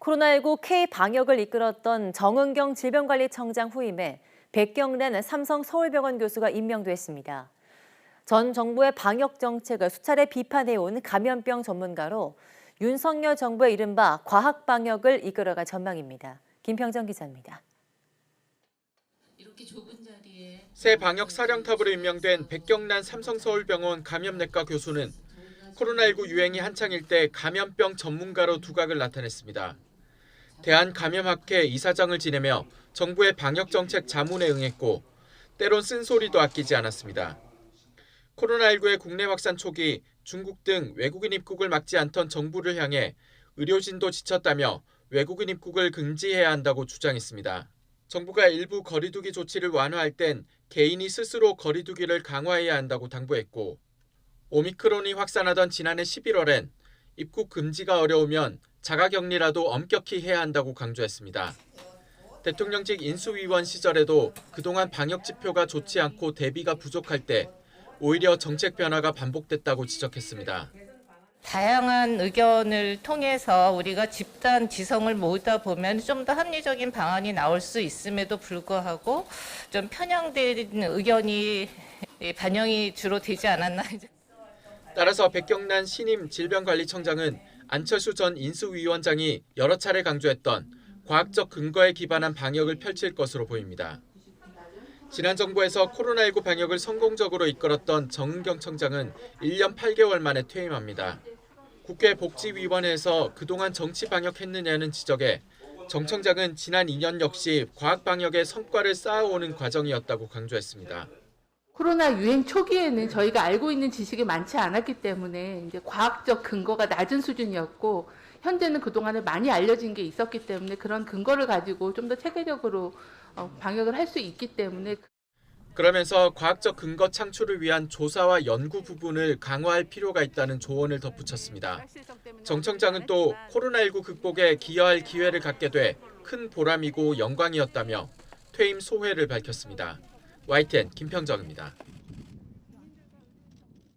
코로나19 K 방역을 이끌었던 정은경 질병관리청장 후임에 백경란 삼성서울병원 교수가 임명됐습니다. 전 정부의 방역 정책을 수차례 비판해온 감염병 전문가로 윤석열 정부의 이른바 과학 방역을 이끌어갈 전망입니다. 김평정 기자입니다. 새 방역 사령탑으로 임명된 백경란 삼성서울병원 감염내과 교수는 코로나19 유행이 한창일 때 감염병 전문가로 두각을 나타냈습니다. 대한감염학회 이사장을 지내며 정부의 방역정책 자문에 응했고 때론 쓴소리도 아끼지 않았습니다. 코로나19의 국내 확산 초기 중국 등 외국인 입국을 막지 않던 정부를 향해 의료진도 지쳤다며 외국인 입국을 금지해야 한다고 주장했습니다. 정부가 일부 거리두기 조치를 완화할 땐 개인이 스스로 거리두기를 강화해야 한다고 당부했고 오미크론이 확산하던 지난해 11월엔 입국 금지가 어려우면 자가격리라도 엄격히 해야 한다고 강조했습니다. 대통령직 인수위원 시절에도 그동안 방역 지표가 좋지 않고 대비가 부족할 때 오히려 정책 변화가 반복됐다고 지적했습니다. 다양한 의견을 통해서 우리가 집단 지성을 모으다 보면 좀 더 합리적인 방안이 나올 수 있음에도 불구하고 좀 편향된 의견이 반영이 주로 되지 않았나. 따라서 백경란 신임 질병관리청장은 안철수 전 인수위원장이 여러 차례 강조했던 과학적 근거에 기반한 방역을 펼칠 것으로 보입니다. 지난 정부에서 코로나19 방역을 성공적으로 이끌었던 정은경 청장은 1년 8개월 만에 퇴임합니다. 국회 복지위원회에서 그동안 정치 방역했느냐는 지적에 정 청장은 지난 2년 역시 과학 방역의 성과를 쌓아오는 과정이었다고 강조했습니다. 코로나 유행 초기에는 저희가 알고 있는 지식이 많지 않았기 때문에 이제 과학적 근거가 낮은 수준이었고 현재는 그동안에 많이 알려진 게 있었기 때문에 그런 근거를 가지고 좀 더 체계적으로 방역을 할 수 있기 때문에 그러면서 과학적 근거 창출을 위한 조사와 연구 부분을 강화할 필요가 있다는 조언을 덧붙였습니다. 정 청장은 또 코로나19 극복에 기여할 기회를 갖게 돼 큰 보람이고 영광이었다며 퇴임 소회를 밝혔습니다. YTN 김평정입니다.